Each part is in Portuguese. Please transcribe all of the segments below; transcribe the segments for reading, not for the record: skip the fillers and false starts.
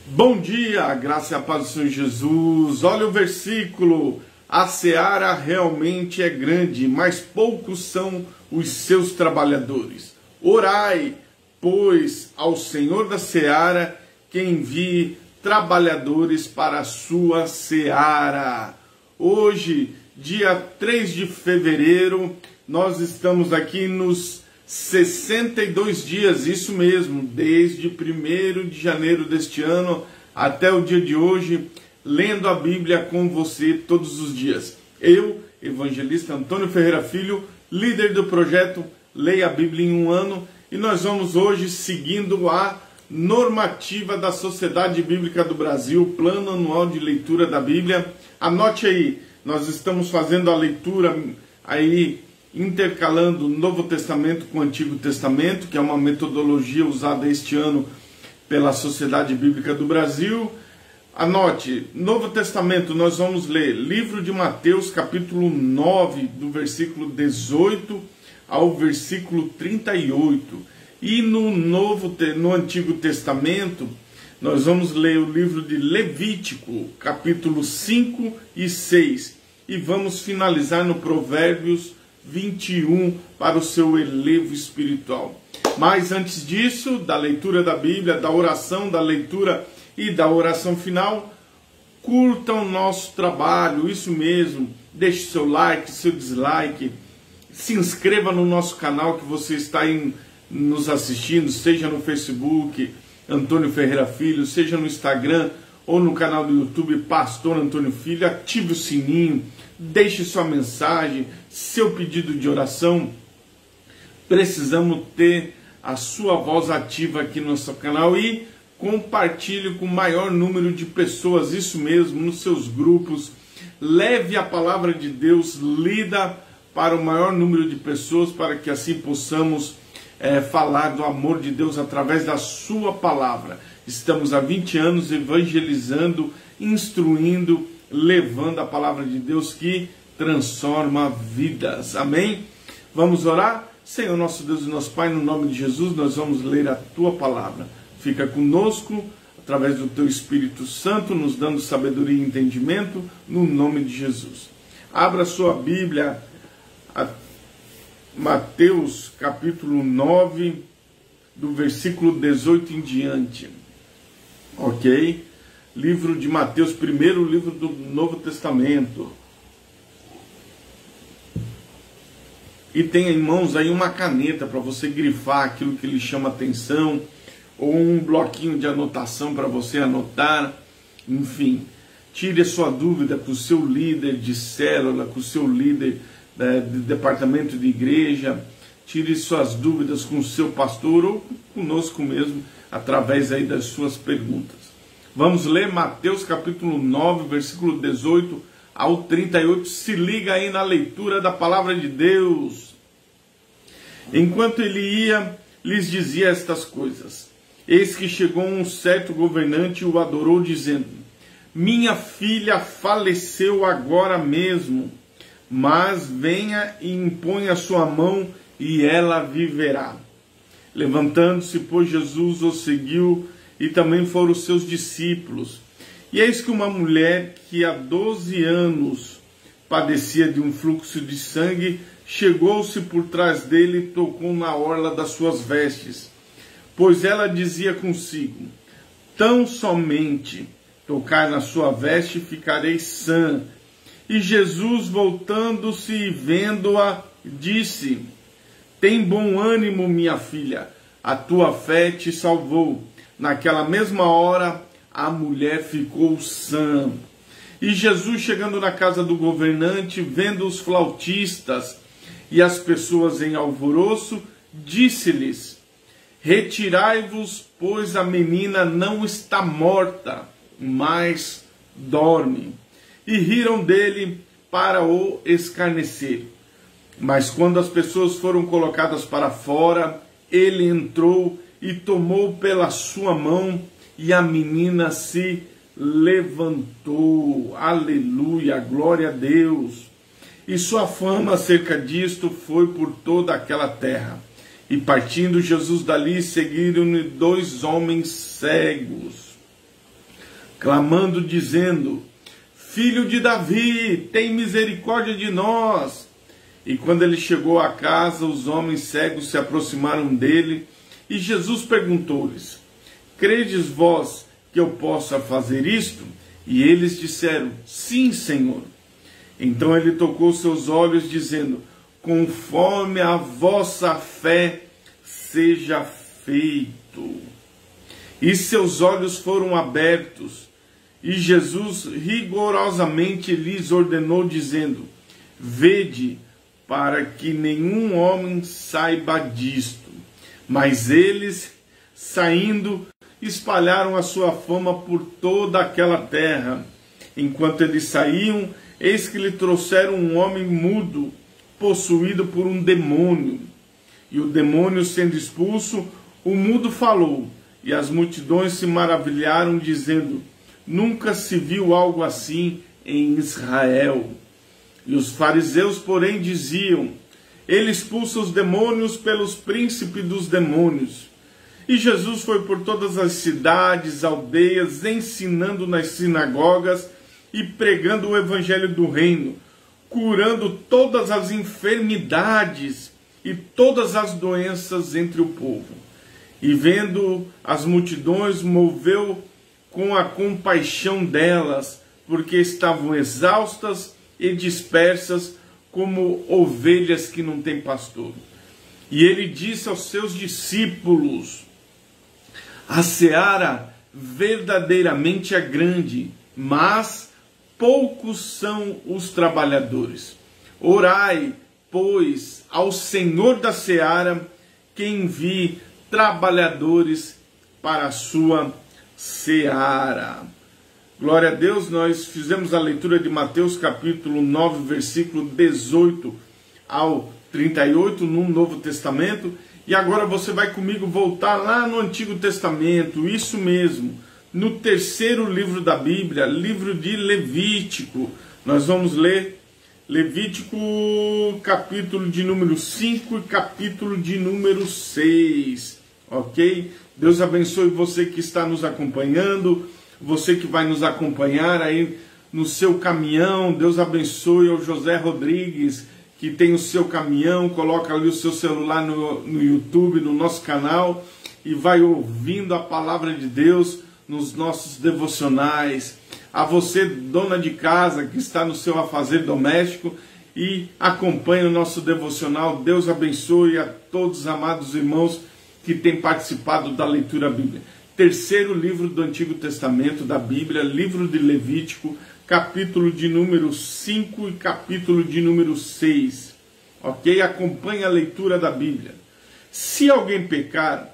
Bom dia, a graça e a paz do Senhor Jesus. Olha o versículo: a seara realmente é grande, mas poucos são os seus trabalhadores. Orai, pois, ao Senhor da seara que envie trabalhadores para a sua seara. Hoje, dia 3 de fevereiro, nós estamos aqui nos 62 dias, isso mesmo, desde 1º de janeiro deste ano até o dia de hoje, lendo a Bíblia com você todos os dias. Eu, evangelista Antônio Ferreira Filho, líder do projeto Leia a Bíblia em um Ano, e nós vamos hoje seguindo a normativa da Sociedade Bíblica do Brasil, Plano Anual de Leitura da Bíblia. Anote aí, nós estamos fazendo a leitura aí, intercalando o Novo Testamento com o Antigo Testamento, que é uma metodologia usada este ano pela Sociedade Bíblica do Brasil. Anote, Novo Testamento, nós vamos ler livro de Mateus, capítulo 9, do versículo 18 ao versículo 38. E no Antigo Testamento, nós vamos ler o livro de Levítico, capítulo 5 e 6. E vamos finalizar no Provérbios 21 para o seu elevo espiritual. Mas antes disso, da leitura da Bíblia, da oração, da leitura e da oração final, curta o nosso trabalho, isso mesmo, deixe seu like, seu dislike, se inscreva no nosso canal que você está aí nos assistindo, seja no Facebook, Antônio Ferreira Filho, seja no Instagram ou no canal do YouTube, Pastor Antônio Filho, ative o sininho, deixe sua mensagem, seu pedido de oração. Precisamos ter a sua voz ativa aqui no nosso canal e compartilhe com o maior número de pessoas, isso mesmo, nos seus grupos. Leve a palavra de Deus lida para o maior número de pessoas, para que assim possamos falar do amor de Deus através da sua palavra. Estamos há 20 anos evangelizando, instruindo, levando a palavra de Deus que transforma vidas. Amém? Vamos orar? Senhor nosso Deus e nosso Pai, no nome de Jesus, nós vamos ler a Tua palavra. Fica conosco, através do Teu Espírito Santo, nos dando sabedoria e entendimento, no nome de Jesus. Abra sua Bíblia, a Mateus capítulo 9, do versículo 18 em diante. Ok? Livro de Mateus, primeiro livro do Novo Testamento. E tem em mãos aí uma caneta para você grifar aquilo que lhe chama atenção, ou um bloquinho de anotação para você anotar. Enfim, tire a sua dúvida com o seu líder de célula, com o seu líder de departamento de igreja. Tire suas dúvidas com o seu pastor ou conosco mesmo, através aí das suas perguntas. Vamos ler Mateus capítulo 9, versículo 18 ao 38. Se liga aí na leitura da palavra de Deus. Enquanto ele ia, lhes dizia estas coisas. Eis que chegou um certo governante e o adorou, dizendo: minha filha faleceu agora mesmo, mas venha e impõe a sua mão e ela viverá. Levantando-se, pois, Jesus o seguiu, e também foram os seus discípulos. E eis que uma mulher que há 12 anos padecia de um fluxo de sangue, chegou-se por trás dele e tocou na orla das suas vestes. Pois ela dizia consigo: tão somente tocar na sua veste, ficarei sã. E Jesus, voltando-se e vendo-a, disse: tem bom ânimo, minha filha, a tua fé te salvou. Naquela mesma hora, a mulher ficou sã. E Jesus, chegando na casa do governante, vendo os flautistas e as pessoas em alvoroço, disse-lhes: retirai-vos, pois a menina não está morta, mas dorme. E riram dele para o escarnecer. Mas quando as pessoas foram colocadas para fora, ele entrou e tomou pela sua mão, e a menina se levantou. Aleluia, glória a Deus. E sua fama acerca disto foi por toda aquela terra. E partindo Jesus dali, seguiram-lhe 2 homens cegos. clamando, dizendo: Filho de Davi, tem misericórdia de nós. E quando ele chegou à casa, os homens cegos se aproximaram dele, e Jesus perguntou-lhes: Credes vós que eu possa fazer isto? E eles disseram: Sim, Senhor. Então ele tocou seus olhos, dizendo: Conforme a vossa fé seja feito. E seus olhos foram abertos, e Jesus rigorosamente lhes ordenou, dizendo: Vede, para que nenhum homem saiba disto. Mas eles, saindo, espalharam a sua fama por toda aquela terra. Enquanto eles saíam, eis que lhe trouxeram um homem mudo, possuído por um demônio. E o demônio sendo expulso, o mudo falou, e as multidões se maravilharam, dizendo: Nunca se viu algo assim em Israel. E os fariseus, porém, diziam: Ele expulsa os demônios pelos príncipes dos demônios. E Jesus foi por todas as cidades, aldeias, ensinando nas sinagogas e pregando o evangelho do reino, curando todas as enfermidades e todas as doenças entre o povo. E vendo as multidões, moveu com a compaixão delas, porque estavam exaustas e dispersas como ovelhas que não têm pastor. E ele disse aos seus discípulos: A seara verdadeiramente é grande, mas poucos são os trabalhadores. Orai, pois, ao Senhor da seara, que envie trabalhadores para a sua seara. Glória a Deus. Nós fizemos a leitura de Mateus capítulo 9, versículo 18 ao 38 no Novo Testamento. E agora você vai comigo voltar lá no Antigo Testamento, isso mesmo, no terceiro livro da Bíblia, livro de Levítico. Nós vamos ler Levítico capítulo de número 5 e capítulo de número 6, ok? Deus abençoe você que está nos acompanhando, você que vai nos acompanhar aí no seu caminhão. Deus abençoe ao José Rodrigues, que tem o seu caminhão, coloca ali o seu celular no YouTube, no nosso canal, e vai ouvindo a palavra de Deus nos nossos devocionais. A você, dona de casa, que está no seu afazer doméstico e acompanha o nosso devocional, Deus abençoe a todos os amados irmãos que têm participado da leitura bíblica. Terceiro livro do Antigo Testamento da Bíblia, livro de Levítico, capítulo de número 5 e capítulo de número 6. Ok? Acompanhe a leitura da Bíblia. Se alguém pecar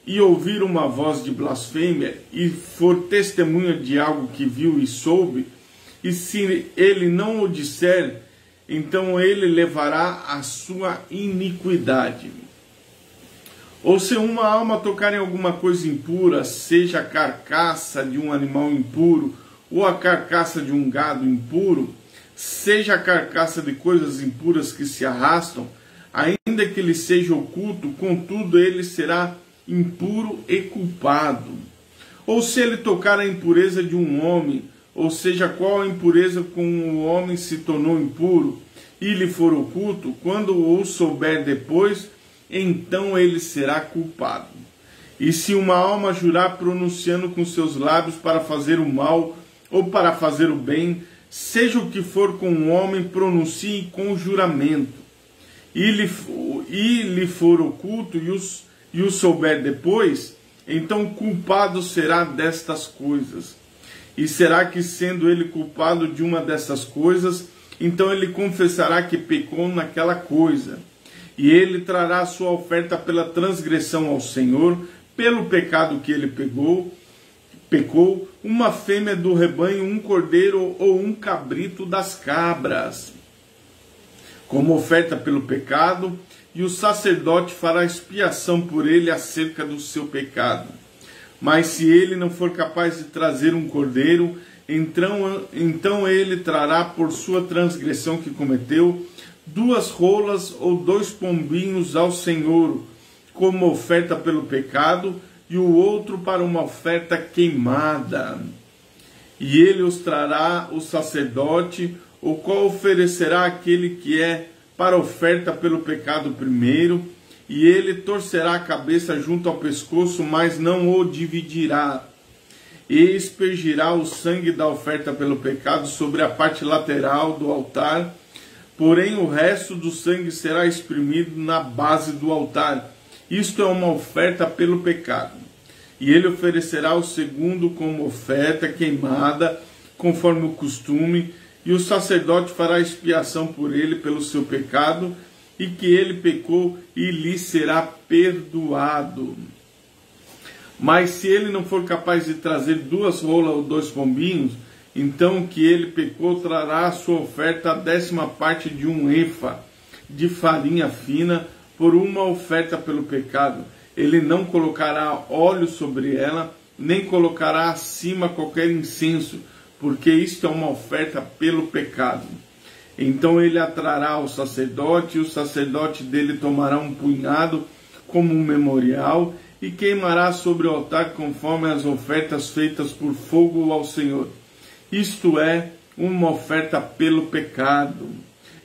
e ouvir uma voz de blasfêmia e for testemunha de algo que viu e soube, e se ele não o disser, então ele levará a sua iniquidade. Ou se uma alma tocar em alguma coisa impura, seja a carcaça de um animal impuro, ou a carcaça de um gado impuro, seja a carcaça de coisas impuras que se arrastam, ainda que ele seja oculto, contudo ele será impuro e culpado. Ou se ele tocar a impureza de um homem, ou seja, qual a impureza com o homem se tornou impuro, e lhe for oculto, quando o souber depois, então ele será culpado. E se uma alma jurar pronunciando com seus lábios para fazer o mal ou para fazer o bem, seja o que for com o homem, pronuncie com juramento, e lhe for oculto e o souber depois, então culpado será destas coisas. E será que, sendo ele culpado de uma dessas coisas, então ele confessará que pecou naquela coisa, e ele trará a sua oferta pela transgressão ao Senhor, pelo pecado que ele pecou, uma fêmea do rebanho, um cordeiro ou um cabrito das cabras, como oferta pelo pecado, e o sacerdote fará expiação por ele acerca do seu pecado. Mas se ele não for capaz de trazer um cordeiro, então ele trará por sua transgressão que cometeu 2 rolas ou 2 pombinhos ao Senhor, como oferta pelo pecado, e o outro para uma oferta queimada. e ele os trará o sacerdote, o qual oferecerá aquele que é para oferta pelo pecado primeiro, e ele torcerá a cabeça junto ao pescoço, mas não o dividirá, e espergirá o sangue da oferta pelo pecado sobre a parte lateral do altar, porém o resto do sangue será exprimido na base do altar. Isto é uma oferta pelo pecado. E ele oferecerá o segundo como oferta queimada, conforme o costume, e o sacerdote fará expiação por ele pelo seu pecado, e que ele pecou, e lhe será perdoado. Mas se ele não for capaz de trazer 2 rolas ou 2 pombinhos, então o que ele pecou trará a sua oferta a 10ª parte de 1 efa de farinha fina, por uma oferta pelo pecado. Ele não colocará óleo sobre ela, nem colocará acima qualquer incenso, porque isto é uma oferta pelo pecado. Então ele a trará ao sacerdote, e o sacerdote dele tomará um punhado como um memorial, e queimará sobre o altar conforme as ofertas feitas por fogo ao Senhor. Isto é uma oferta pelo pecado.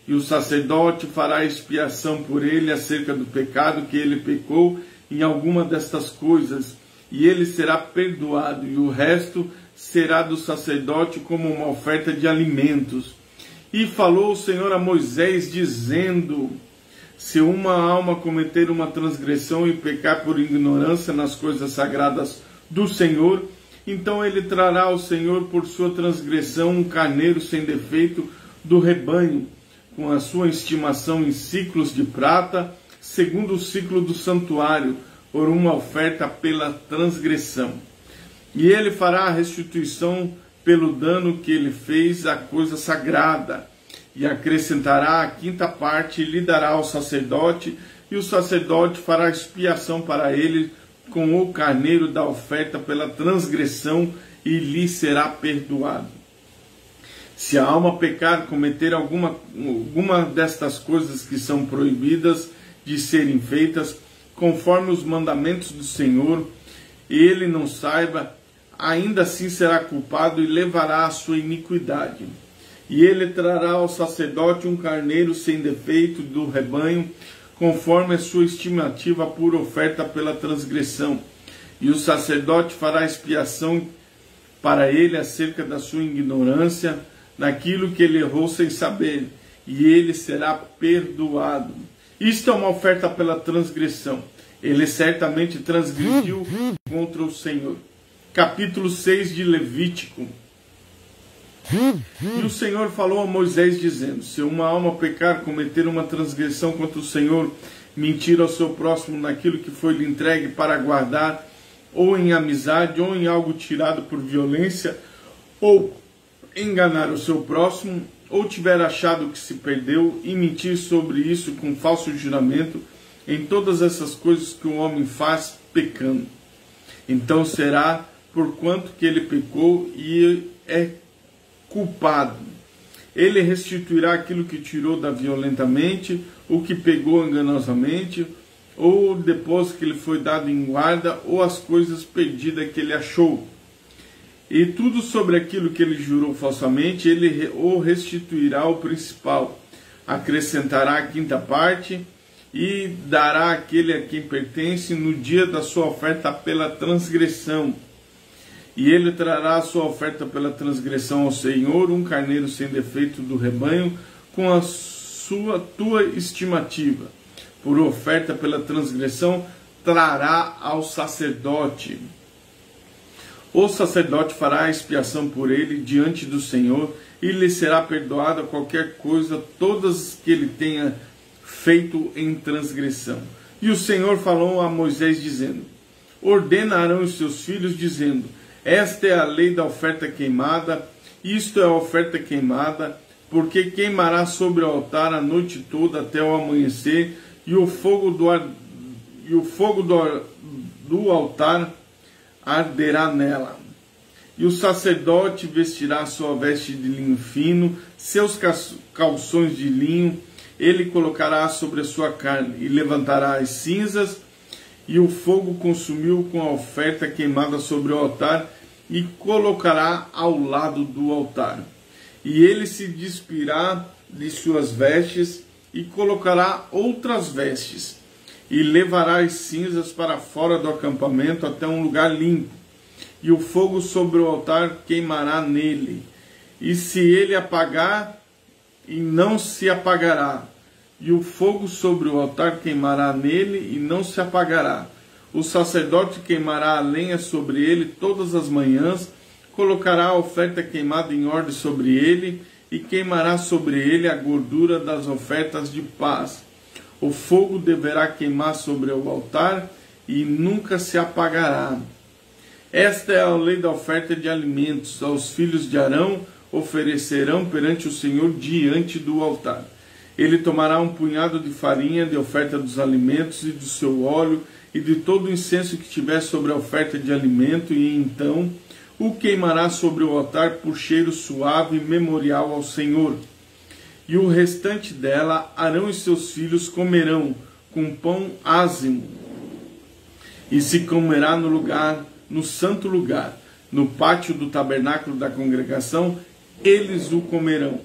E o sacerdote fará expiação por ele acerca do pecado que ele pecou em alguma destas coisas, e ele será perdoado, e o resto será do sacerdote como uma oferta de alimentos. E falou o Senhor a Moisés, dizendo: se uma alma cometer uma transgressão e pecar por ignorância nas coisas sagradas do Senhor, então ele trará ao Senhor por sua transgressão um carneiro sem defeito do rebanho, com a sua estimação em ciclos de prata, segundo o ciclo do santuário, por uma oferta pela transgressão. E ele fará a restituição pelo dano que ele fez à coisa sagrada, e acrescentará a 5ª parte, e lhe dará ao sacerdote, e o sacerdote fará expiação para ele com o carneiro da oferta pela transgressão, e lhe será perdoado. Se a alma pecar, cometer alguma destas coisas que são proibidas de serem feitas, conforme os mandamentos do Senhor, e ele não saiba, ainda assim será culpado e levará a sua iniquidade. E ele trará ao sacerdote um carneiro sem defeito do rebanho, conforme a sua estimativa por oferta pela transgressão. E o sacerdote fará expiação para ele acerca da sua ignorância, naquilo que ele errou sem saber, e ele será perdoado. Isto é uma oferta pela transgressão. Ele certamente transgrediu contra o Senhor. Capítulo 6 de Levítico. E o Senhor falou a Moisés, dizendo: se uma alma pecar, cometer uma transgressão contra o Senhor, mentir ao seu próximo naquilo que foi lhe entregue para guardar, ou em amizade, ou em algo tirado por violência, ou enganar o seu próximo, ou tiver achado que se perdeu, e mentir sobre isso com falso juramento, em todas essas coisas que o homem faz pecando, então será por quanto que ele pecou e é culpado. Ele restituirá aquilo que tirou da violentamente, o que pegou enganosamente, ou o depósito que lhe foi dado em guarda, ou as coisas perdidas que ele achou. E tudo sobre aquilo que ele jurou falsamente, ele o restituirá ao principal, acrescentará a 5ª parte, e dará àquele a quem pertence no dia da sua oferta pela transgressão. E ele trará a sua oferta pela transgressão ao Senhor, um carneiro sem defeito do rebanho, com a tua estimativa. Por oferta pela transgressão, trará ao sacerdote. O sacerdote fará a expiação por ele diante do Senhor, e lhe será perdoada qualquer coisa, todas que ele tenha feito em transgressão. E o Senhor falou a Moisés, dizendo: ordenarão os seus filhos, dizendo: esta é a lei da oferta queimada, isto é a oferta queimada, porque queimará sobre o altar a noite toda até o amanhecer, e o fogo do altar arderá nela. E o sacerdote vestirá sua veste de linho fino, seus calções de linho, ele colocará sobre a sua carne, e levantará as cinzas, e o fogo consumiu com a oferta queimada sobre o altar, e colocará ao lado do altar. E ele se despirá de suas vestes e colocará outras vestes, e levará as cinzas para fora do acampamento até um lugar limpo, e o fogo sobre o altar queimará nele, e se ele apagar, e não se apagará, e o fogo sobre o altar queimará nele, e não se apagará. O sacerdote queimará a lenha sobre ele todas as manhãs, colocará a oferta queimada em ordem sobre ele, e queimará sobre ele a gordura das ofertas de paz. O fogo deverá queimar sobre o altar, e nunca se apagará. Esta é a lei da oferta de alimentos. Aos filhos de Arão oferecerão perante o Senhor diante do altar. Ele tomará um punhado de farinha de oferta dos alimentos e do seu óleo e de todo o incenso que tiver sobre a oferta de alimento, e então o queimará sobre o altar por cheiro suave memorial ao Senhor. E o restante dela Arão e seus filhos comerão com pão ázimo, e se comerá no santo lugar, no pátio do tabernáculo da congregação, eles o comerão.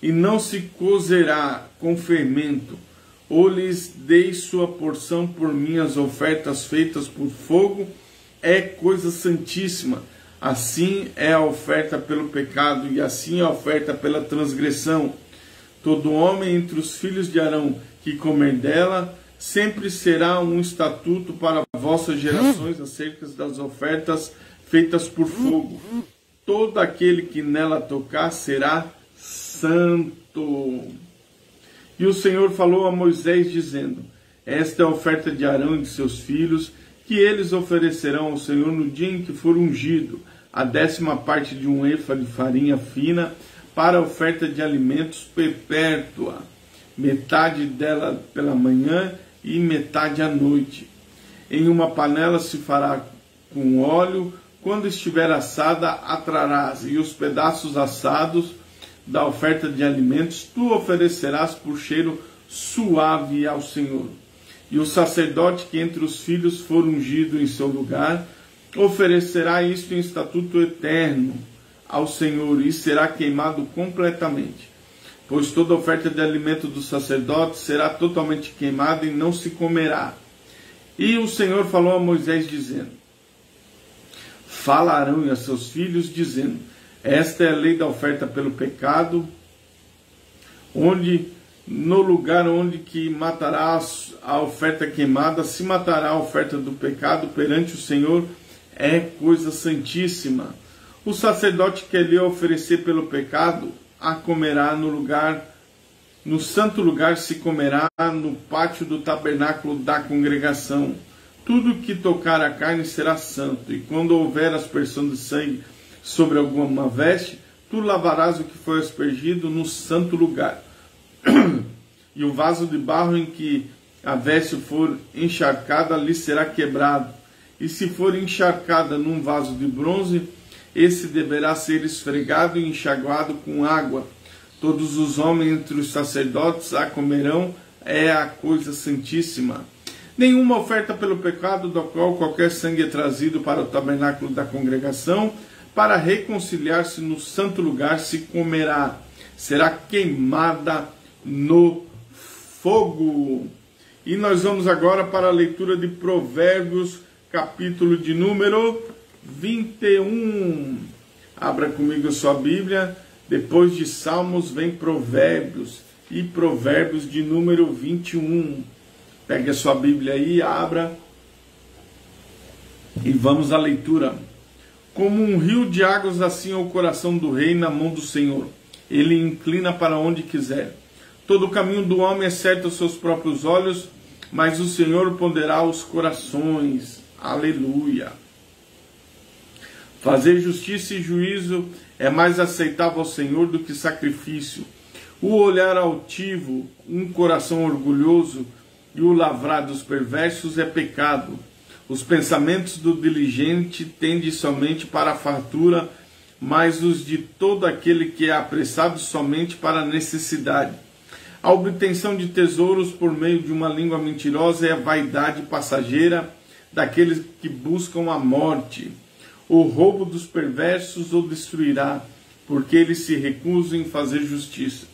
E não se cozerá com fermento, ou lhes dei sua porção por minhas ofertas feitas por fogo, é coisa santíssima. Assim é a oferta pelo pecado, e assim é a oferta pela transgressão. Todo homem entre os filhos de Arão que comer dela, sempre será um estatuto para vossas gerações acerca das ofertas feitas por fogo. Todo aquele que nela tocar será santo. E o Senhor falou a Moisés, dizendo: esta é a oferta de Arão e de seus filhos, que eles oferecerão ao Senhor no dia em que for ungido, a 10ª parte de um efa de farinha fina, para a oferta de alimentos perpétua, metade dela pela manhã e metade à noite. Em uma panela se fará com óleo, quando estiver assada, a trarás, e os pedaços assados da oferta de alimentos tu oferecerás por cheiro suave ao Senhor. E o sacerdote que entre os filhos for ungido em seu lugar, oferecerá isto em estatuto eterno ao Senhor, e será queimado completamente. Pois toda oferta de alimento do sacerdote será totalmente queimada e não se comerá. E o Senhor falou a Moisés, dizendo: fala a Arão e a seus filhos, dizendo: esta é a lei da oferta pelo pecado, onde no lugar onde que matará a oferta queimada, se matará a oferta do pecado perante o Senhor, é coisa santíssima. O sacerdote que lhe oferecer pelo pecado, a comerá no santo lugar se comerá no pátio do tabernáculo da congregação. Tudo que tocar a carne será santo, e quando houver aspersão de sangue sobre alguma veste, tu lavarás o que foi aspergido no santo lugar. E o vaso de barro em que a veste for encharcada lhe será quebrado. E se for encharcada num vaso de bronze, esse deverá ser esfregado e enxaguado com água. Todos os homens entre os sacerdotes a comerão, é a coisa santíssima. Nenhuma oferta pelo pecado, da qual qualquer sangue é trazido para o tabernáculo da congregação, para reconciliar-se no santo lugar, se comerá. Será queimada no fogo. E nós vamos agora para a leitura de Provérbios, capítulo de número 21. Abra comigo a sua Bíblia. Depois de Salmos vem Provérbios, e Provérbios de número 21. Pegue a sua Bíblia aí, abra, e vamos à leitura. Como um rio de águas, assim é o coração do rei na mão do Senhor. Ele inclina para onde quiser. Todo o caminho do homem é certo aos seus próprios olhos, mas o Senhor ponderará os corações. Aleluia. Fazer justiça e juízo é mais aceitável ao Senhor do que sacrifício. O olhar altivo, um coração orgulhoso, e o lavrar dos perversos é pecado. Os pensamentos do diligente tendem somente para a fartura, mas os de todo aquele que é apressado somente para a necessidade. A obtenção de tesouros por meio de uma língua mentirosa é a vaidade passageira daqueles que buscam a morte. O roubo dos perversos o destruirá, porque eles se recusam em fazer justiça.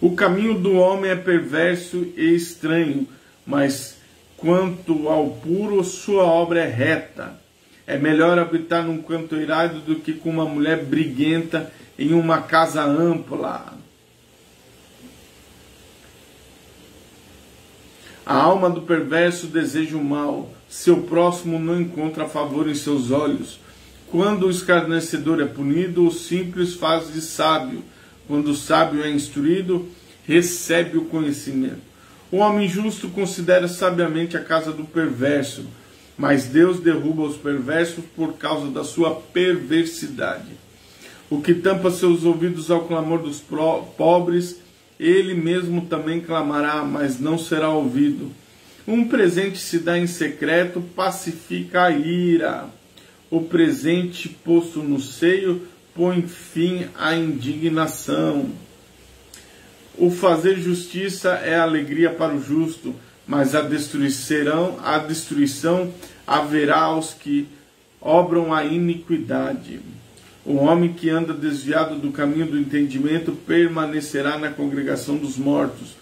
O caminho do homem é perverso e estranho, mas quanto ao puro, sua obra é reta. É melhor habitar num canto irado do que com uma mulher briguenta em uma casa ampla. A alma do perverso deseja o mal, seu próximo não encontra favor em seus olhos. Quando o escarnecedor é punido, o simples faz de sábio. Quando o sábio é instruído, recebe o conhecimento. O homem justo considera sabiamente a casa do perverso, mas Deus derruba os perversos por causa da sua perversidade. O que tampa seus ouvidos ao clamor dos pobres, ele mesmo também clamará, mas não será ouvido. Um presente se dá em secreto, pacifica a ira. O presente posto no seio põe fim à indignação. O fazer justiça é alegria para o justo, mas a destruição haverá aos que obram a iniquidade. O homem que anda desviado do caminho do entendimento permanecerá na congregação dos mortos.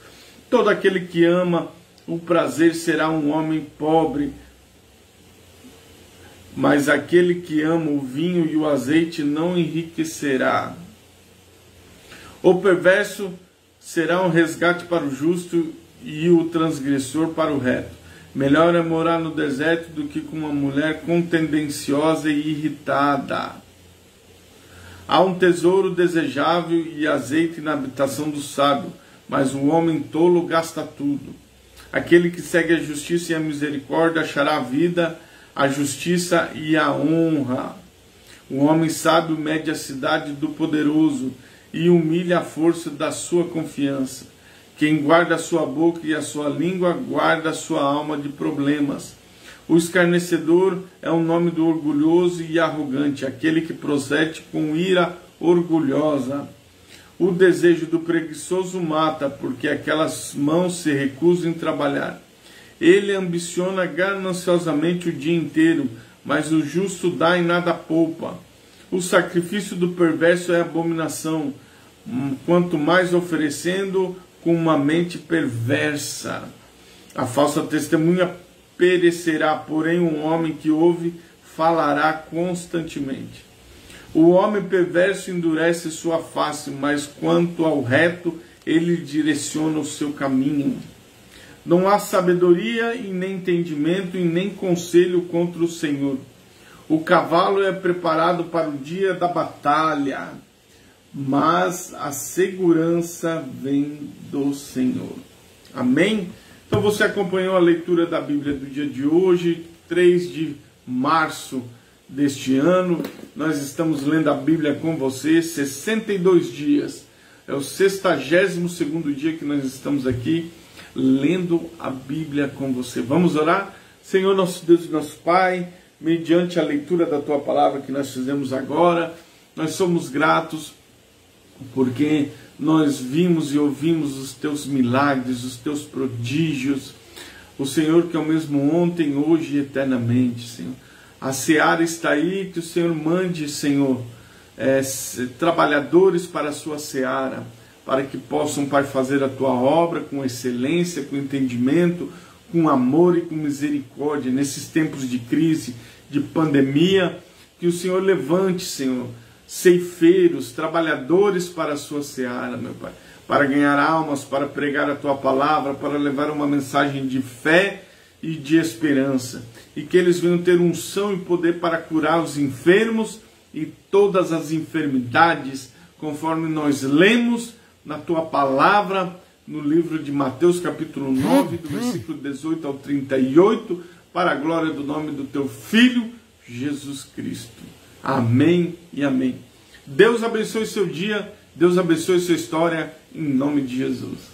Todo aquele que ama o prazer será um homem pobre, mas aquele que ama o vinho e o azeite não enriquecerá. O perverso será um resgate para o justo e o transgressor para o reto. Melhor é morar no deserto do que com uma mulher contendenciosa e irritada. Há um tesouro desejável e azeite na habitação do sábio, mas o homem tolo gasta tudo. Aquele que segue a justiça e a misericórdia achará a vida, a justiça e a honra. O homem sábio mede a cidade do poderoso e humilha a força da sua confiança. Quem guarda a sua boca e a sua língua, guarda a sua alma de problemas. O escarnecedor é o nome do orgulhoso e arrogante, aquele que procede com ira orgulhosa. O desejo do preguiçoso mata, porque aquelas mãos se recusam em trabalhar. Ele ambiciona gananciosamente o dia inteiro, mas o justo dá e nada poupa. O sacrifício do perverso é abominação, quanto mais oferecendo com uma mente perversa. A falsa testemunha perecerá, porém um homem que ouve falará constantemente. O homem perverso endurece sua face, mas quanto ao reto, ele direciona o seu caminho. Não há sabedoria e nem entendimento e nem conselho contra o Senhor. O cavalo é preparado para o dia da batalha, mas a segurança vem do Senhor. Amém? Então você acompanhou a leitura da Bíblia do dia de hoje, 3 de março deste ano. Nós estamos lendo a Bíblia com você, 62 dias. É o 62º dia que nós estamos aqui lendo a Bíblia com você. Vamos orar? Senhor, nosso Deus e nosso Pai, mediante a leitura da Tua Palavra que nós fizemos agora, nós somos gratos porque nós vimos e ouvimos os Teus milagres, os Teus prodígios. O Senhor que é o mesmo ontem, hoje e eternamente, Senhor. A seara está aí, que o Senhor mande, Senhor, trabalhadores para a sua seara, para que possam, Pai, fazer a Tua obra com excelência, com entendimento, com amor e com misericórdia, nesses tempos de crise, de pandemia, que o Senhor levante, Senhor, ceifeiros, trabalhadores para a sua seara, meu Pai, para ganhar almas, para pregar a Tua palavra, para levar uma mensagem de fé e de esperança, e que eles venham ter unção e poder para curar os enfermos e todas as enfermidades, conforme nós lemos na Tua palavra, no livro de Mateus capítulo 9, do versículo 18 ao 38, para a glória do nome do Teu Filho, Jesus Cristo. Amém e amém. Deus abençoe seu dia, Deus abençoe sua história, em nome de Jesus.